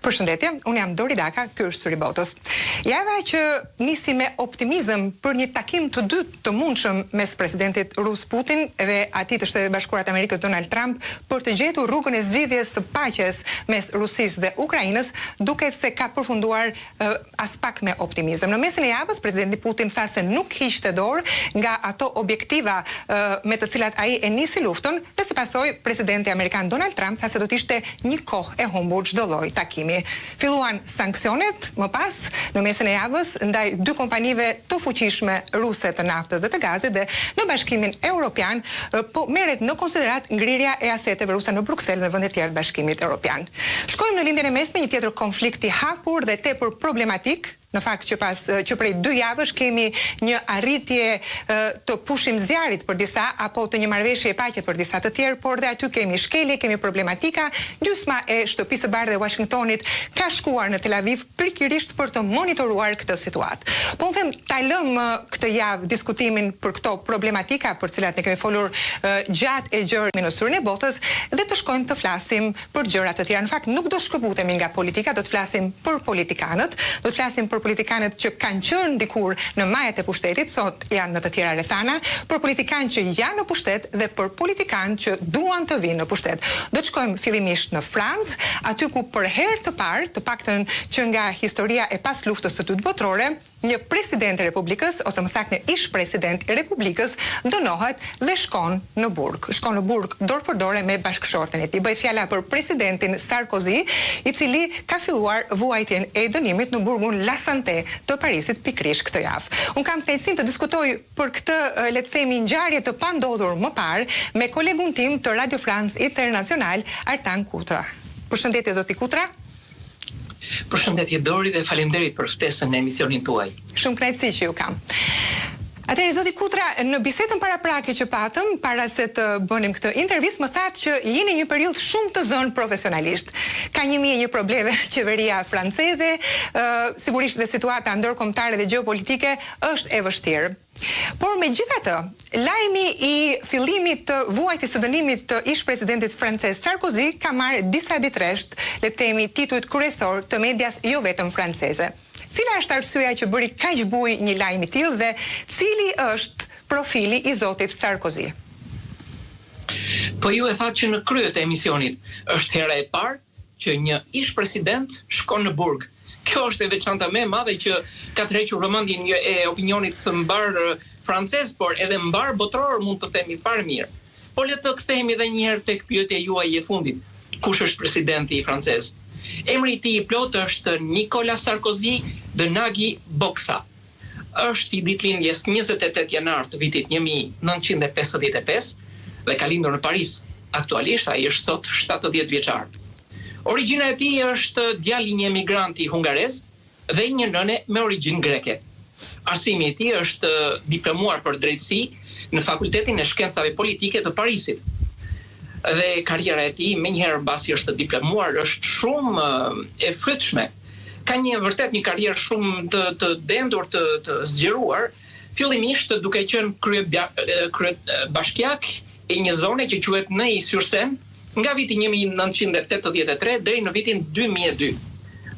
Përshëndetje, unë jam Dori Daka, ky është Syri Botës. Java që nisi me optimizëm për një takim të dytë të mundshëm mes presidentit rus Putin dhe atij të Shtetit Bashkuar të Amerikës Donald Trump për të gjetur rrugën e zgjidhjes së paqes mes Rusisë dhe Ukrainës, duket se ka përfunduar as pak me optimizëm. Në mesin e javës, presidenti Putin tha se nuk hiqte dorë nga ato objektiva me të cilat ai e nisi luftën, dhe së pasoi presidenti amerikan Donald Trump tha se do të ishte një kohë e humbur çdo lloj takimi. Filluan sanksionet më pas në mesin e javës ndaj dy kompanive të fuqishme ruse të naftës dhe të gazit, dhe në Bashkimin Evropian po merret në konsiderat ngrirja e aseteve ruse në Bruksel dhe vende të tjera të Bashkimit Evropian. Shkojmë në lindjen e mesme, një tjetër konflikt i hapur dhe tepër problematik. Në fakt që prej 2 javësh kemi një arritje të pushim zjarit për disa, apo të një marrëveshje e paqe për disa të tjerë, por dhe aty kemi shkelje, kemi problematika. Gjysma e Shtëpisë së Bardhë e Washingtonit ka shkuar në Tel Aviv pikërisht për të monitoruar këtë situatë. Po unë them ta lëm këtë javë diskutimin për këto problematika për cilat ne kemi folur gjatë e gjerë në Syrin e Botës, dhe të shkojmë të flasim për gjëra të tjera. Në fakt nuk do shkëputemi nga politika, do të flasim për politikanët, do të flasim për politikanët që kanë qenë dikur në majat e pushtetit, sot janë në të tjera rrethana, për politikanë që janë në pushtet dhe për politikanë që duan të vinë në pushtet. Do të shkojmë fillimisht në Francë, aty ku për herë të parë, të paktën që nga historia e pas luftës së dytë botërore, një president e Republikës, ose më saktë një ish president e Republikës, dënohet dhe shkon në burg. Shkon në burg dorë për dorë me bashkëshorten e tij. Bëhet fjala për presidentin Sarkozy, i cili ka filluar vuajtjen e dënimit në burgun La Santé të Parisit pikërisht këtë javë. Unë kam kënaqësinë të diskutoj për këtë, le të themi, ngjarje të pandodhur më parë me kolegun tim të Radio France International, Artan Kutra. Përshëndetje zoti Kutra. Përshëndetje Dori dhe faleminderit për ftesën në emisionin tuaj. Shumë kënaqësi që ju kam. Atëherë zoti Kutra, në bisedën paraprake që patëm, para se të bënim këtë intervistë, më thatë që jeni një periudhë shumë të zënë profesionalisht. Ka 1001 probleme qeveria franceze, sigurisht dhe situata ndërkombëtare dhe gjeopolitike është e vështirë. Por megjithatë, lajmi i fillimit të vuajtjes së dënimit të ish presidentit francez Sarkozy ka marrë disa ditë rresht, le të themi, titujt kryesor të medias jo vetëm franceze. Cila është arsyeja që bëri kaq buj një lajm i tillë dhe cili është profili i zotit Sarkozy? Po ju e thatë që në krye të emisionit është hera e parë që një ish president shkon në burg. Kjo është e veçanta më e madhe që ka tërhequr vëmendjen e opinionit të mbar francez, por edhe mbar botror, mund të themi fare mirë. Por le të kthehemi edhe një herë tek pyetja juaj e fundit. Kush është presidenti i francez? Emri i tij i plot është Nicolas Sarkozy de Nagui Boxa. Është i ditëlindjes 28 janar të vitit 1955 dhe ka lindur në Paris. Aktualisht ai është sot 70 vjeçar. Origjina e tij është djali i një emigranti hungarez dhe një nëne me origjinë greke. Arsimi i tij është diplomuar për drejtësi në Fakultetin e Shkencave Politike të Parisit. Dhe karriera e tij, menjëherë mbasi është diplomuar, është shumë e frytshme. Ka vërtet një karrierë shumë të dendur, të zgjeruar, fillimisht duke qenë krye bashkiak e një zone që quhet Neuilly-sur-Seine nga viti 1983 deri në vitin 2002.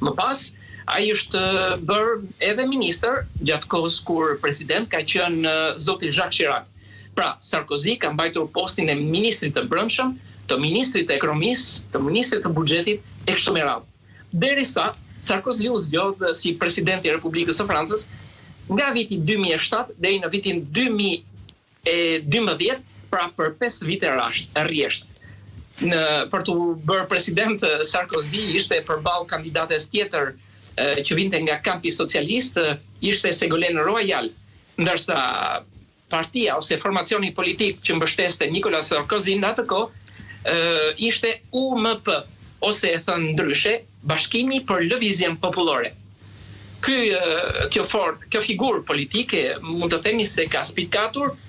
Më pas, ai është bërë edhe ministër gjatë kohës kur president ka qenë zoti Jacques Chirac. Pra, Sarkozy ka mbajtur postin e ministrit të brendshëm, të ministrit të ekonomisë, të ministrit të buxhetit e kështu me radhë. Derisa Sarkozy u zgjodh si presidenti i Republikës së Francës nga viti 2007 deri në vitin 2012, pra për 5 vite rresht. Për të bërë president, Sarkozy ishte përballë kandidates tjetër që vinte nga kampi socialist, ishte Ségolène Royal, ndërsa partia ose formacioni politik që mbështeste Nicolas Sarkozy në atë kohë ishte UMP, ose e thënë ndryshe, Bashkimi për Lëvizjen Popullore. Kjo figurë politike mund të themi se ka spikatur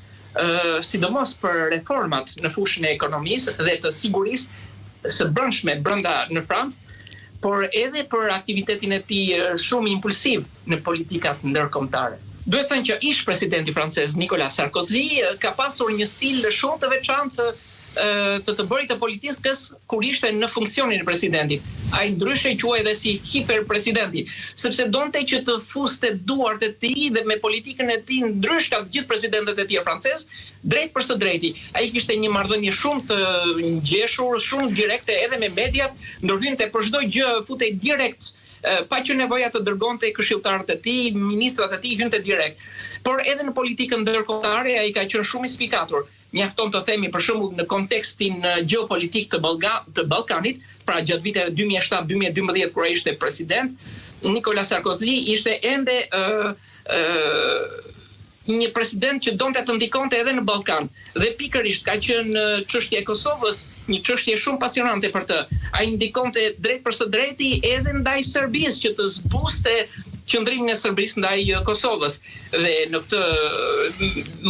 sidomos për reformat në fushën e ekonomisë dhe të sigurisë së brendshme brenda në Francë, por edhe për aktivitetin e tij shumë impulsiv në politikat ndërkombëtare. Duhet thënë që ish presidenti francez Nicolas Sarkozy ka pasur një stil shumë të veçantë të bërit të politikës kur ishte në funksionin e presidentit. ai ndryshe quhej dhe si hiperpresidenti, sepse donte që të fuste duart e tij dhe me politikën e tij ndrysh ka të gjithë presidentët e tjerë francez, drejt për së drejti. Ai kishte një marrëdhënie shumë të ngjeshur, shumë direkte edhe me mediat, ndërhynte për çdo gjë, futej direkt, pa që nevoja të dërgonte këshilltarët e tij, ministrat e tij hynte direkt. Por edhe në politikën ndërkombëtare ai ka qenë shumë i spikatur. Mjafton të themi për shembull në kontekstin gjeopolitik të Ballkanit, pra gjatë viteve 2007-2012 kur ai ishte president, Nicolas Sarkozy ishte ende një president që donte të ndikonte edhe në Ballkan. Dhe pikërisht ka qenë çështja e Kosovës një çështje shumë pasionante për të. Ai ndikonte drejt për së drejti edhe ndaj Serbisë që të zbuste qëndrimin e Serbisë ndaj Kosovës. Dhe në këtë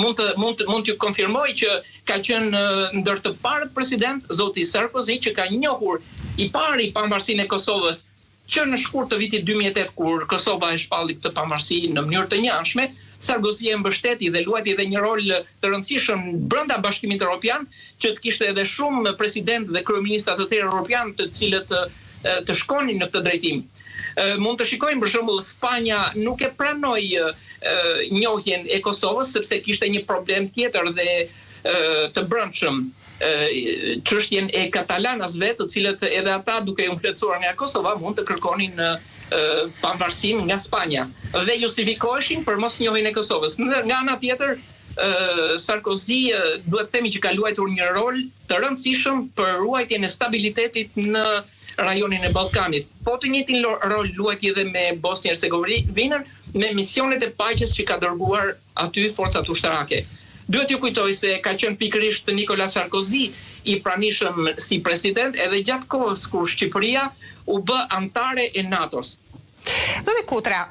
mund t'ju konfirmoj që ka qenë ndër të parët president zoti Sarkozy që ka njohur i pari pavarësinë e Kosovës që në shkurt të vitit 2008 kur Kosova e shpalli këtë pavarësi në mënyrë të njëanshme, Sarkozy e mbështeti dhe luajti edhe një rol të rëndësishëm brenda Bashkimit Evropian, që të kishte edhe shumë president dhe kryeministra të tjerë evropian të cilët të shkonin në këtë drejtim. Mund të shikojmë për shembull Spanja nuk e pranoi njohjen e Kosovës sepse kishte një problem tjetër dhe të brendshëm, çështjen e katalanasve, të cilët edhe ata duke u plotësuar nga Kosova mund të kërkonin pavarësinë nga Spanja dhe justifikoheshin për mosnjohjen e Kosovës. Nga ana tjetër, Sarkozy duhet të themi që ka luajtur një rol të rëndësishëm për ruajtjen e stabilitetit në rajonin e Ballkanit. Po të njëjtin rol luajti edhe me Bosnjë-Hercegovinën me misionet e paqes që ka dërguar aty forcat ushtarake. Duhet ju kujtoj se ka qenë pikërisht Nicolas Sarkozy i pranishëm si president edhe gjatë kohës kur Shqipëria u bë anëtare e NATO-s. Zoti Kutra,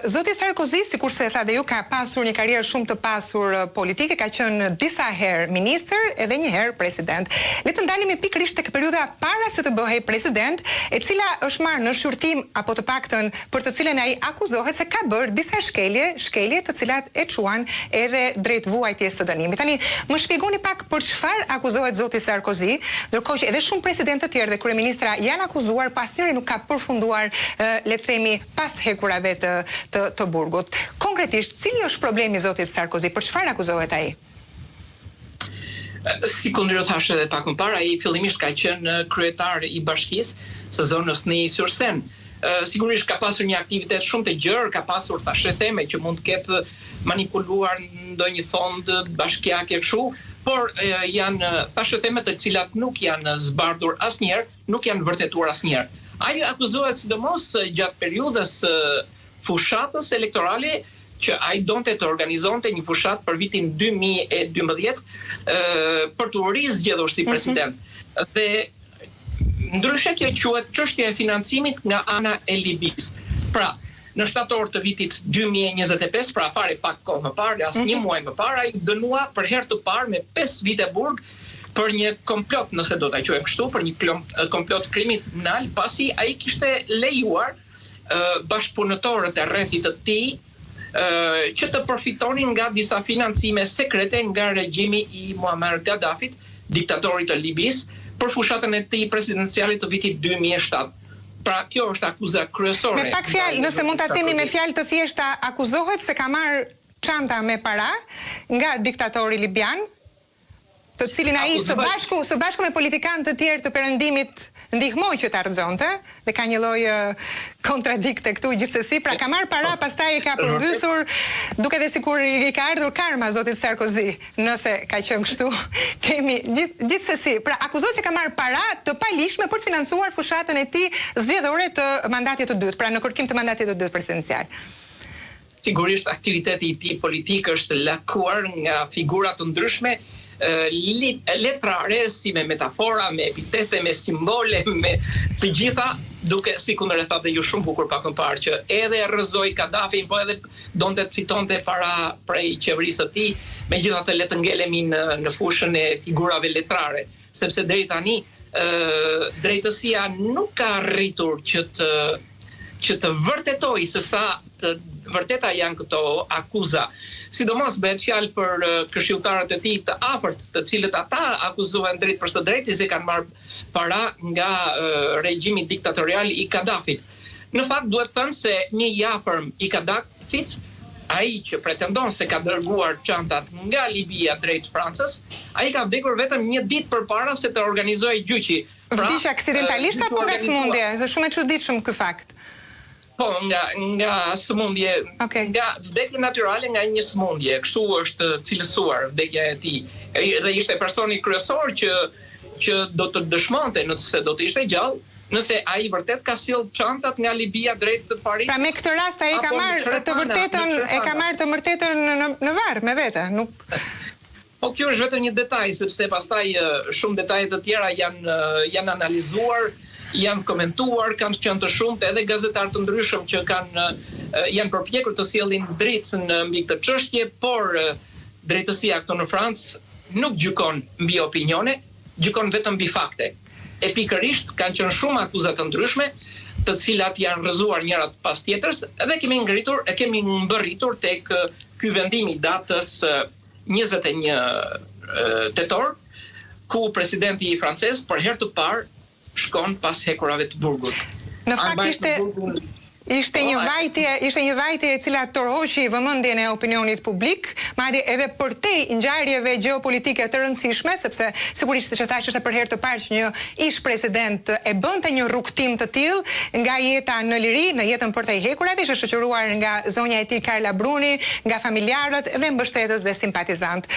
zoti Sarkozy, sikur se tha dhe ju, ka pasur një karrierë shumë të pasur politike, ka qenë disa herë ministër edhe një herë president. Le të ndalemi pikërisht tek periudha para se të bëhej president, e cila është marrë në shqyrtim apo të paktën për të cilën ai akuzohet se ka bërë disa shkelje të cilat e çuan edhe drejt vuajtjes së dënimit. Tani, më shpjegoni pak për çfarë akuzohet zoti Sarkozy, ndërkohë që edhe shumë presidentë të tjerë dhe kryeministra janë akuzuar, pas njëri nuk ka përfunduar, le të themi, pas hekurave të burgut. Konkretisht, cili është problemi zotit Sarkozy? Për çfarë akuzohet ai? Si kundër thashë edhe pak më parë, ai fillimisht ka qenë kryetar i bashkisë së zonës Neuilly-sur-Seine. Sigurisht ka pasur një aktivitet shumë të gjerë, ka pasur thashë teme që mund të ketë manipuluar ndonjë fond bashkiake kështu, por janë thashë teme të cilat nuk janë zbardhur asnjëherë, nuk janë vërtetuar asnjëherë. Ai akuzohet sidomos gjatë periudhës fushatës elektorale që ai donte të organizonte një fushat për vitin 2012 për të rizgjedhur si president. Dhe ndryshe kjo quhet çështja e financimit nga ana e Libisë. Pra, në shtator të vitit 2025, pra fare pak kohë më parë, as një muaj më parë, ai dënua për herë të parë me 5 vite burg për një komplot, nëse do ta quajmë kështu, për një komplot kriminal, pasi ai kishte lejuar bashkëpunëtorët e rrethit të tij që të përfitonin nga disa financime sekrete nga regjimi i Muammar Gaddafit, diktatorit të Libisë, për fushatën e tij presidenciale të vitit 2007. Pra, kjo është akuza kryesore. Me pak fjalë, nëse mund ta themi me fjalë të thjeshta, akuzohet se ka marrë çanta me para nga diktatori libian, të cilin ai së bashku me politikanë të tjerë të perëndimit ndihmoi që ta rrëzonte, dhe ka një lloj kontradikte këtu gjithsesi, pra ka marrë para, pastaj e ka përmbysur, duke dhe sikur i ka ardhur karma zotit Sarkozy, nëse ka qenë kështu. Kemi gjithsesi, pra akuzohet se ka marrë para të palishme për të financuar fushatën e tij zgjedhore të mandatit të dytë, pra në kërkim të mandatit të dytë presidencial. Sigurisht aktiviteti i tij politik është lakuar nga figura të ndryshme letrare, si me metafora, me epitete, me simbole, me të gjitha, duke si kundër e tha dhe ju shumë bukur pak më parë që edhe rrëzoi Gaddafin, po edhe donte të fitonte para prej qeverisë së tij, megjithatë le të ngelemi në fushën e figurave letrare, sepse deri tani drejtësia nuk ka arritur që të vërtetoj se sa të vërteta janë këto akuza. sidomos bëhet fjalë për këshilltarët e tij të afërt, të cilët ata akuzohen drejt për së drejti se kanë marrë para nga regjimi diktatorial i Kadafit. Në fakt duhet thënë se një i afërm i Kadafit, ai që pretendon se ka dërguar çantat nga Libia drejt Francës, ai ka vdekur vetëm një ditë përpara se të organizojë gjyqi. Vdiq aksidentalisht apo nga sëmundje? Është shumë e çuditshëm ky fakt. Po, nga sëmundje, nga vdekje natyrale nga një sëmundje, kështu është cilësuar vdekja e tij. Dhe ishte personi kryesor që do të dëshmonte nëse do të ishte gjallë, nëse ai vërtet ka sjell çantat nga Libia drejt Paris. Pra me këtë rast ai ka marrë të vërtetën në varr me vete, nuk. Po kjo është vetëm një detaj, sepse pastaj shumë detaje të tjera janë analizuar, janë komentuar, kanë qenë të shumtë edhe gazetarë të ndryshëm që janë përpjekur të sjellin drejtën mbi këtë çështje, por drejtësia këtu në Francë nuk gjykon mbi opinione, gjykon vetëm mbi fakte. E pikërisht kanë qenë shumë akuzat të ndryshme, të cilat janë rrëzuar njëra pas tjetrës, dhe kemi mbërritur tek ky vendim i datës 21 tetor, ku presidenti francez për herë të parë shkon pas hekurave të burgut. Në fakt ishte një vajtje e cila tërhoqi vëmendjen e opinionit publik, madje edhe përtej ngjarjeve gjeopolitike të rëndësishme, sepse sigurisht siç e thash është për herë të parë që një ish president e bënte një rrugtim të tillë nga jeta në liri, në jetën përtej hekurave, është shoqëruar nga zonja e tij Carla Bruni, nga familjarët dhe mbështetës dhe simpatizant.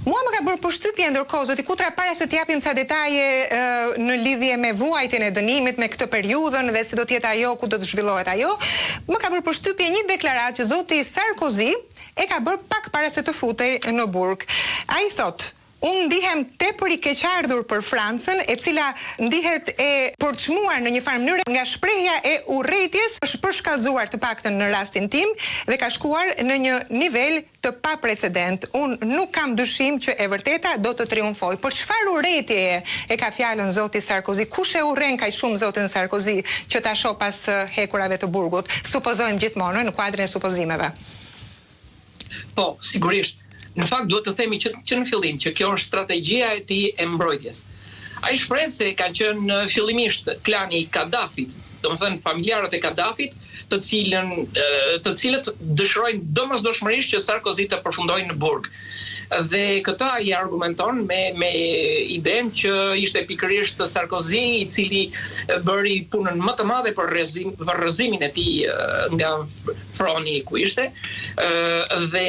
Mua më ka bërë përshtypje ndërkohë zoti Kutra, para se të japim ca detaje në lidhje me vuajtjen e dënimit, me këtë periudhën dhe si do të jetë ajo, ku do të zhvillohet ajo. Më ka bërë përshtypje një deklaratë që zoti Sarkozy e ka bërë pak para se të futej në burg. Ai thotë: unë ndihem tepër i keqardhur për Francën, e cila ndihet e përçmuar në një farë mënyrë nga shprehja e urrëties, është përshkallëzuar të paktën në rastin tim dhe ka shkuar në një nivel të paprecedent. Unë nuk kam dyshim që e vërteta do të triumfoj. Por çfarë urrëtieje e ka fjalën zoti Sarkozy? Kush e urren kaq shumë zotin Sarkozy që ta shoh pas hekurave të burgut? Supozojmë gjithmonë në kuadrin e supozimeve. Po, sigurisht. Në fakt duhet të themi që në fillim që kjo është strategjia e tij e mbrojtjes. Ai shpreh se ka qenë fillimisht klani i Kadafit, domethënë familjarët e Kadafit, të cilët dëshirojnë domosdoshmërisht që Sarkozy të përfundojë në burg. Dhe këtë ai argumenton me idenë që ishte pikërisht Sarkozy i cili bëri punën më të madhe për rrëzimin e tij nga froni ku ishte, dhe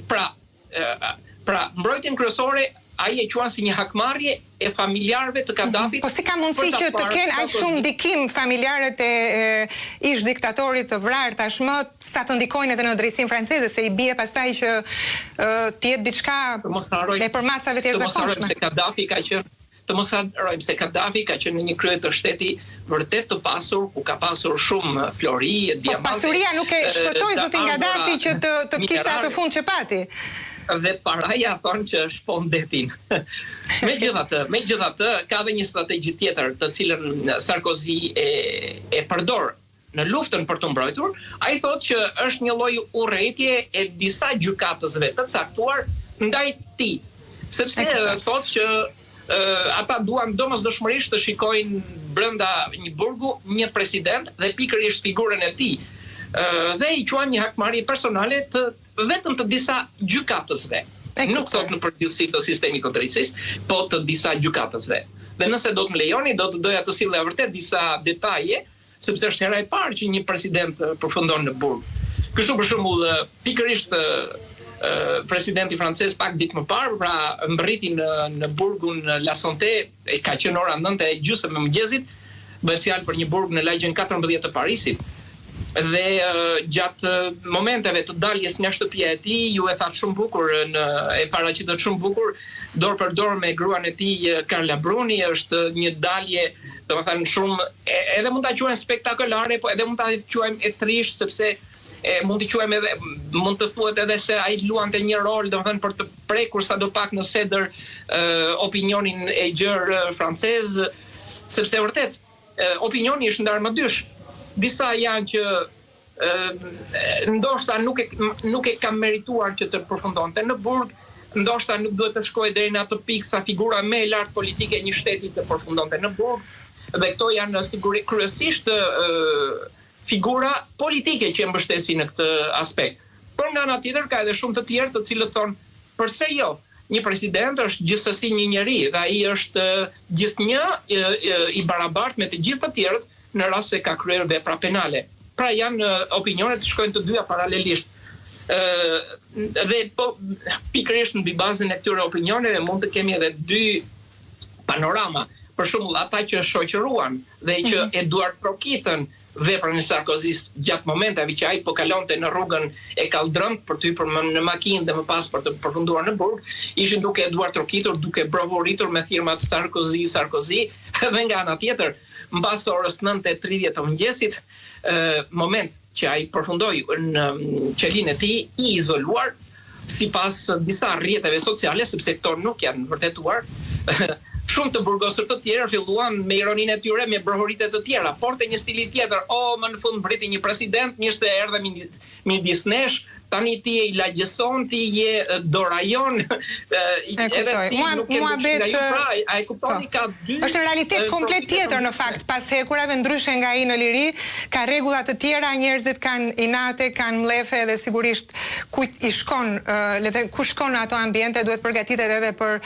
Pra, mbrojtjen kryesore ai e quan si një hakmarrje e familjarëve të Kadafit. Po si ka mundësi që të kenë aq shumë ndikim familjarët e ish diktatorit të vrarë tashmë, sa të ndikojnë edhe në drejtsinë franceze, se i bie pastaj që të jetë diçka me përmasave të jashtëzakonshme. Të mos harrojmë se Kadhafi ka qenë një krye të shteti vërtet të pasur, ku ka pasur shumë flori, diamante. Po pasuria nuk e shpëtoi zotin Kadhafi që të kishte atë fund që pati. Dhe paraja thonë që shpon detin. Megjithatë, ka dhe një strategji tjetër të cilën Sarkozy e përdor në luftën për të mbrojtur. Ai thotë që është një lloj urrëtie e disa gjykatësve të caktuar ndaj tij, sepse thotë që ata duan domosdoshmërisht të shikojnë brenda një burgu një president dhe pikërisht figurën e tij. Dhe i quan një hakmarrje personale vetëm të disa gjykatësve. Nuk thot në përgjithësi të sistemit të drejtësisë, po të disa gjykatësve. Dhe nëse do të më lejoni, do të doja të sillja vërtet disa detaje, sepse është hera e parë që një president përfundon në burg. Kështu për shembull, pikërisht presidenti francez pak ditë më parë, pra mbërriti në burgun La Santé, ka qenë ora 9:30 e mëngjesit, bëhet fjalë për një burg në lagjen 14 të Parisit. Dhe gjatë momenteve të daljes nga shtëpia e tij, ju e thatë shumë bukur, e paraqitët shumë bukur, dorë për dorë me gruan e tij Carla Bruni, është një dalje, domethënë shumë, edhe mund ta quajmë spektakolare, po edhe mund ta quajmë e trisht, sepse mund të thuhet edhe se ai luante një rol, domethënë për të prekur sadopak në sedër opinionin e gjerë francez, sepse vërtet opinioni është ndarë më dysh. Disa janë që ndoshta nuk e ka merituar që të përfundonte në burg, ndoshta nuk duhet të shkojë deri në atë pikë sa figura më e lartë politike e një shteti të përfundonte në burg, dhe këto janë sigurisht kryesisht figura politike që mbështesin në këtë aspekt. Por nga ana tjetër ka edhe shumë të tjerë të cilët thonë, pse jo? Një president është gjithsesi një njeri dhe ai është gjithnjë i barabartë me të gjithë të tjerët në rast se ka kryer vepra penale. Pra janë opinionet që shkojnë të dyja paralelisht. Dhe po pikërisht mbi bazën e këtyre opinioneve mund të kemi edhe dy panorama. Për shembull, ata që shoqëruan dhe që Eduard trokitën veprën e Sarkozis gjatë momenteve që ai po kalonte në rrugën e Kaldrëmt për të hyrë në makinë dhe më pas për të përfunduar në burg, ishin duke Eduard trokitur, duke bravuritur me thirrmat Sarkozy, dhe nga ana tjetër, mbas orës 9:30 të mëngjesit, moment që ai përfundoi në qelinë e tij i izoluar, sipas disa rrjeteve sociale, sepse këto nuk janë vërtetuar. Shumë të burgosur të tjerë filluan me ironinë e tyre me brohuritë të tjera, por të një stili tjetër, më në fund briti një president, mirë se erdhe midis nesh, tani ti je i lagjëson, ti je dorajon, edhe ti nuk e mbështet ai, pra, ai kuptoni ka dy. Është një realitet komplet tjetër në fakt, pas hekurave ndryshe nga ai në liri, ka rregulla të tjera, njerëzit kanë inate, kanë mlefe dhe sigurisht kujt i shkon, ku shkon në ato ambiente duhet përgatitet edhe për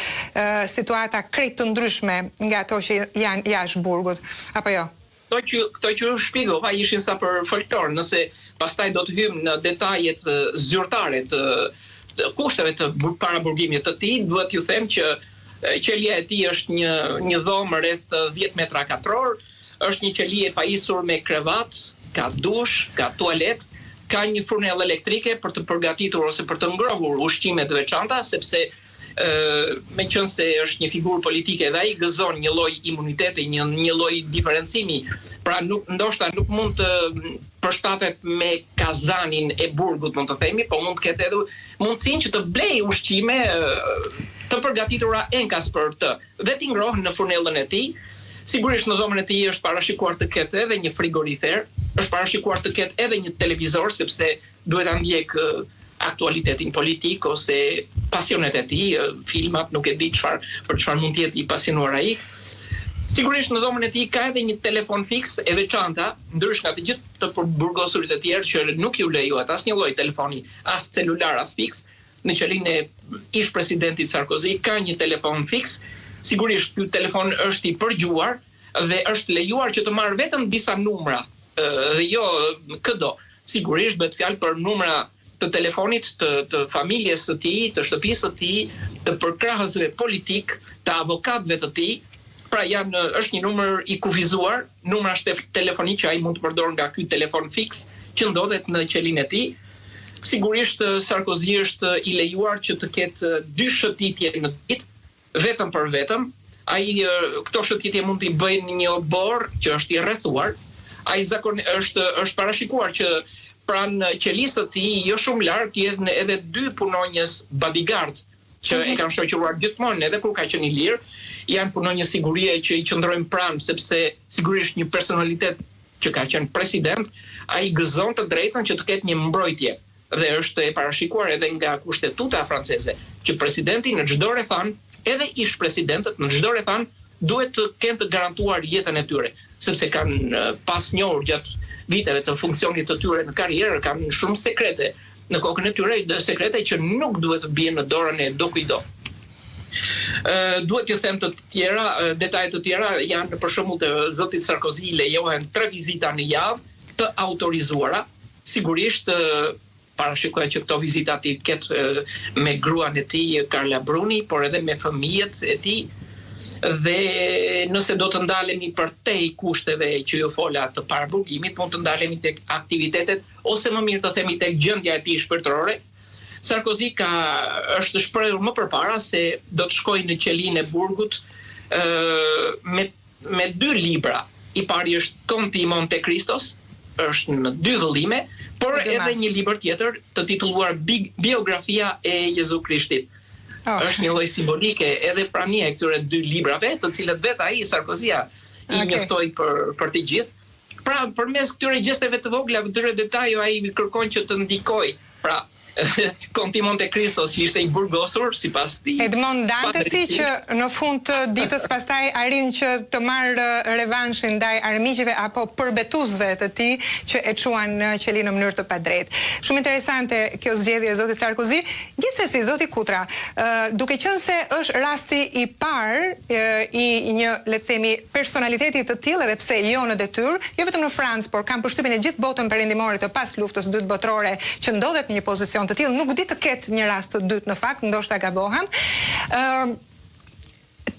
situata krejt të ndryshme nga ato që janë jashtë burgut, apo jo? Këto që shpjegova ishin sa për folklor, nëse pastaj do të hymë në detajet zyrtare të kushteve të paraburgimit të tij, duhet ju them që qelia e tij është një dhomë rreth 10 metra katror, është një qeli e pajisur me krevat, ka dush, ka tualet, ka një furnell elektrike për të përgatitur ose për të ngrohur ushqimet të veçanta, sepse me qënë se është një figurë politike dhe ai gëzon një lloj imuniteti, një lloj diferencimi, pra ndoshta nuk mund të përshtatet me kazanin e burgut, mund të themi, po mund të ketë edhe mundësinë që të blej ushqime të përgatitura enkas për të, dhe t'i ngrohë në furnellën e tij. Sigurisht në dhomën e tij është parashikuar të ketë edhe një frigorifer, është parashikuar të ketë edhe një televizor, sepse duhet ta ndjek aktualitetin politik ose pasionet e tij, filmat, nuk e di për çfarë mund të jetë i pasionuar ai. Sigurisht në dhomën e tij ka edhe një telefon fiks e veçanta, ndryshe nga të gjithë të burgosurit e tjerë që nuk ju lejohet asnjë lloj telefoni, as celular, as fiks. Në qelinë e ish presidentit Sarkozy ka një telefon fiks. Sigurisht ky telefon është i përgjuar dhe është lejuar që të marrë vetëm disa numra dhe jo këdo. Sigurisht bëhet fjalë për numra të telefonit të familjes së tij, të shtëpisë së tij, të përkrahësve politik, të avokatëve të tij. Pra është një numër i kufizuar, numra telefonik që ai mund të përdor nga ky telefon fiks që ndodhet në qelinë e tij. Sigurisht Sarkozy është i lejuar që të ketë 2 shëtitje në ditë, vetëm për vetëm. Ai këto shëtitje mund t'i bëjnë një obor që është i rrethuar. Ai është parashikuar që pranë qelisë të tij, jo shumë larg, jenë edhe 2 punonjës bodyguard që e kanë shoqëruar gjithmonë edhe kur ka qenë i lirë. Janë punonjës sigurie që i qëndrojnë pranë, sepse sigurisht një personalitet që ka qenë president, ai gëzon të drejtën që të ketë një mbrojtje. Dhe është e parashikuar edhe nga kushtetuta franceze që presidenti në çdo rrethan, edhe ish presidentët në çdo rrethan duhet të kenë të garantuar jetën e tyre, sepse kanë pas njohur gjatë viteve të funksionit të tyre në karrierë, kanë shumë sekrete në kokën e tyre, sekrete që nuk duhet të bien në dorën e do kujdo. Duhet t'ju them të tjera, detaje të tjera janë për shembull të zotit Sarkozy lejohen 3 vizita në javë të autorizuara. Sigurisht parashikohet që këto vizita t'i ketë me gruan e tij Carla Bruni, por edhe me fëmijët e tij. Dhe nëse do të ndalemi për te i kushteve që ju fola të paraburgimit, mund të ndalemi tek aktivitetet ose më mirë të themi tek gjendja e tij shpirtërore. Sarkozy është shprehur më përpara se do të shkojë në qelinë e burgut me 2 libra. I pari është Konti i Monte Cristos, është në 2 vëllime, por edhe një libër tjetër të titulluar Biografia e Jezu Krishtit. Është një lloj simbolike edhe prania e këtyre 2 librave, të cilët vetë ai Sarkozia i njoftoi për të gjithë. Pra, përmes këtyre gjesteve të vogla, këtyre detajo ai kërkon që të ndikoj. Pra, Konti Monte Cristo si ishte I burgosur sipas tij. Edmond Dantesi që në fund të ditës pastaj arrin që të marrë revanshin ndaj armiqve apo përbetuesve të tij që e çuan në qeli në mënyrë të padrejtë. Shumë interesante kjo zgjedhje e zotit Sarkozy. Gjithsesi zoti Kutra, duke qenë se është rasti I parë I një, le të themi, personaliteti të tillë edhe pse jo në detyrë, jo vetëm në Francë, por kam përshtypjen e gjithë botën perëndimore të pas luftës së dytë botërore që ndodhet në një pozicion të tillë, nuk di të ketë një rast të dytë në fakt, ndoshta gabohem.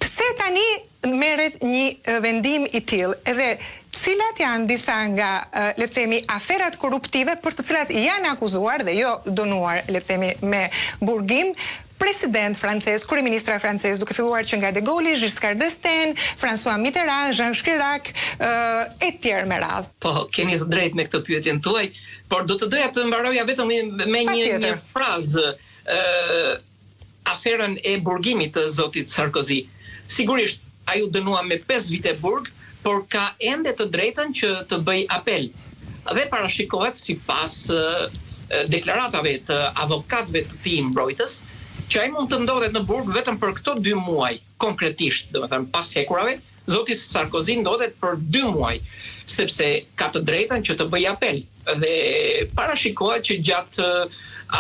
Pse tani merret një vendim I tillë, edhe cilat janë disa nga, le të themi, aferat korruptive për të cilat janë akuzuar dhe jo dënuar, le të themi, me burgim, president francez, kryeministra francez, duke filluar që nga De Gaulle, Giscard d'Estaing, François Mitterrand, Jean Chirac, e tjerë me radhë. Po, keni të drejtë me këtë pyetjen tuaj, por do të doja të mbaroja vetëm me një frazë aferën e burgimit të zotit Sarkozy. Sigurisht, ai u dënua me 5 vite burg, por ka ende të drejtën që të bëj apel. Dhe parashikohet sipas deklaratave të avokatëve të tij mbrojtës, që ai mund të ndodhet në burg vetëm për këto 2 muaj, konkretisht, domethënë pas hekurave, zoti Sarkozy ndodhet për 2 muaj, sepse ka të drejtën që të bëjë apel. Dhe parashikohet që gjatë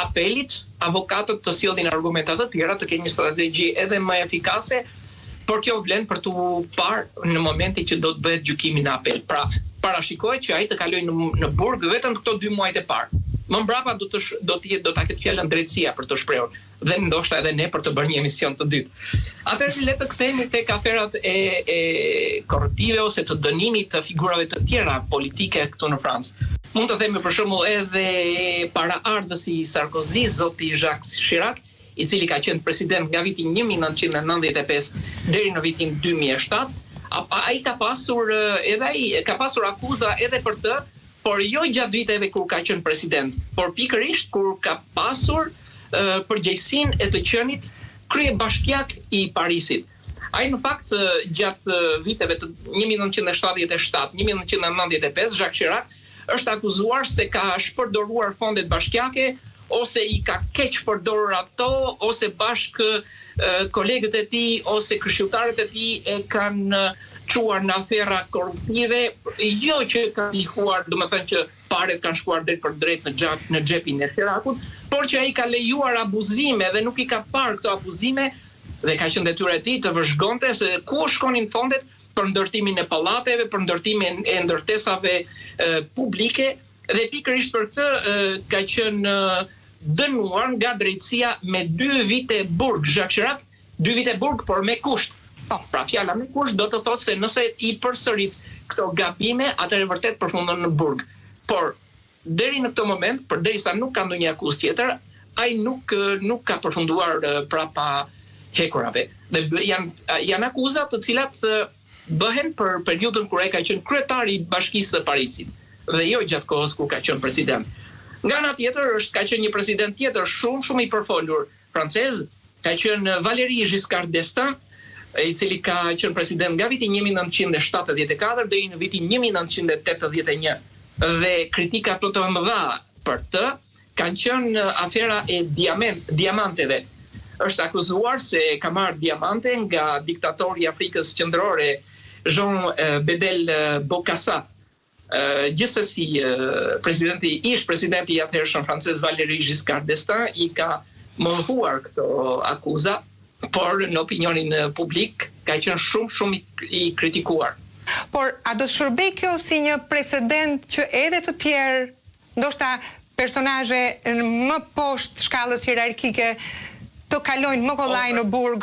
apelit avokatët të sillnin argumenta të tjera, të kenë një strategji edhe më efikase, por kjo vlen për të parë në momentin që do të bëhet gjykimi në apel. Pra, parashikohet që ai të kalojë në burg vetëm këto 2 muajt e parë. Më mbrapa do ta ketë fjalën drejtësia për të shprehur dhe ndoshta edhe ne për të bërë një emision të dytë. Atëherë le të kthehemi tek aferat e korruptive ose të dënimit të figurave të tjera politike këtu në Francë. Mund të themi për shembull edhe paraardhësi I Sarkozy, zoti Jacques Chirac, I cili ka qenë president nga viti 1995 deri në vitin 2007, ai ka pasur akuza edhe për të, por jo gjatë viteve kur ka qenë president, por pikërisht kur ka pasur përgjegjësinë e të qenit kryebashkiak I Parisit. Ai në fakt gjatë viteve të 1977-1995 Jacques Chirac është akuzuar se ka shpërdoruar fondet bashkiake ose I ka keq përdorur ato ose bashkë kolegët e tij ose këshilltarët e tij e kanë çuar në afera korruptive, jo që ka ndihuar, domethënë që paret kanë shkuar drejt për drejt në xhepin e Chiracut, por që ai ka lejuar abuzime dhe nuk I ka parë këto abuzime dhe ka qenë detyra e tij të vëzhgonte se ku shkonin fondet për ndërtimin e pallateve, për ndërtimin e ndërtesave publike dhe pikërisht për këtë ka qenë dënuar nga drejtësia me 2 vite burg. Jacques Chirac, 2 vite burg, por me kusht. Pra fjala me kusht do të thotë se nëse I përsërit këto gabime, atëherë vërtet përfundon në burg. Por deri në këtë moment, përderisa nuk ka ndonjë akuzë tjetër, ai nuk ka përfunduar prapa hekurave. Dhe janë akuza të cilat bëhen për periudhën kur ai ka qenë kryetari I Bashkisë së Parisit dhe jo gjatë kohës kur ka qenë president. Nga ana tjetër ka qenë një president tjetër shumë I përfolur francez, ka qenë Valéry Giscard d'Estaing, I cili ka qenë president nga viti 1974 deri në vitin 1981 dhe kritikat të mëdha për të kanë qenë afera e diamanteve. Është akuzuar se ka marrë diamante nga diktatori I Afrikës Qendrore Jean Bedel Bokassa. Gjithsesi presidenti I atëhershëm francez Valéry Giscard d'Estaing I ka mohuar këto akuza, por në opinionin publik ka qenë shumë I kritikuar. Por a do shërbej kjo si një precedent që edhe të tjerë, ndoshta personazhe më poshtë shkallës hierarkike të kalojnë më kollaj në burg?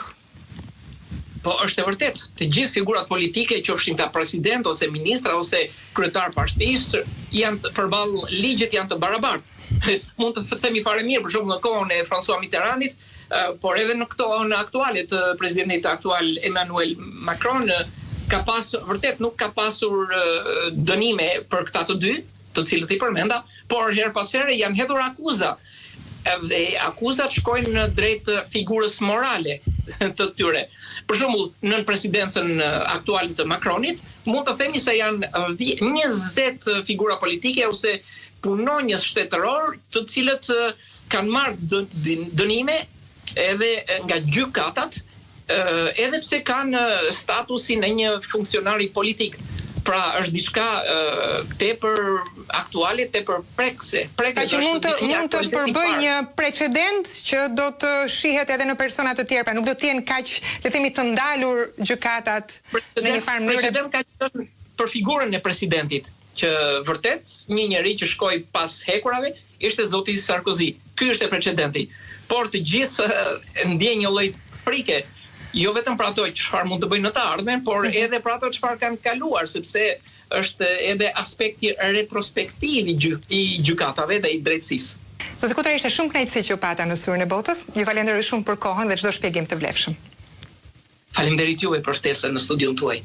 Po është e vërtet, të gjithë figurat politike, qofshin ta president ose ministra ose kryetar partisë, janë përballë ligjit, janë të barabartë. Mund të themi fare mirë, për shembull në kohën e François Mitterrandit, por edhe në aktualet presidentit aktual Emmanuel Macron ka pasur vërtet nuk ka pasur dënime për këta të dy, të cilët I përmenda, por her pas here janë hedhur akuza. dhe akuzat shkojnë në drejt figurës morale të tyre. Për shembull, në presidencën aktuale të Macronit, mund të themi se janë 20 figura politike ose punonjës shtetëror të cilët kanë marrë dënime edhe nga gjykatat, edhe pse kanë statusin e një funksionari politik. Pra është diçka tepër aktuale, tepër prekse. Ka që mund të përbëj një precedent që do të shihet edhe në persona të tjerë, pra nuk do të jenë kaq, le të themi, të ndalur gjykatat në një farë mënyrë. Precedent ka qenë për figurën e presidentit, që vërtet një njeri që shkoi pas hekurave ishte zoti Sarkozy. Ky është e precedenti. Por të gjithë ndjejnë një lloj frike. Jo vetëm për ato çfarë mund të bëjnë në të ardhmen, por edhe për ato çfarë kanë kaluar, sepse është edhe aspekti retrospektiv i gjykatave dhe i drejtësisë. Zoti Kutra, ishte shumë kënaqësi që u pata në Syrin e Botës. Ju falenderoj shumë për kohën dhe çdo shpjegim të vlefshëm. Faleminderit juve për ftesën në studion tuaj.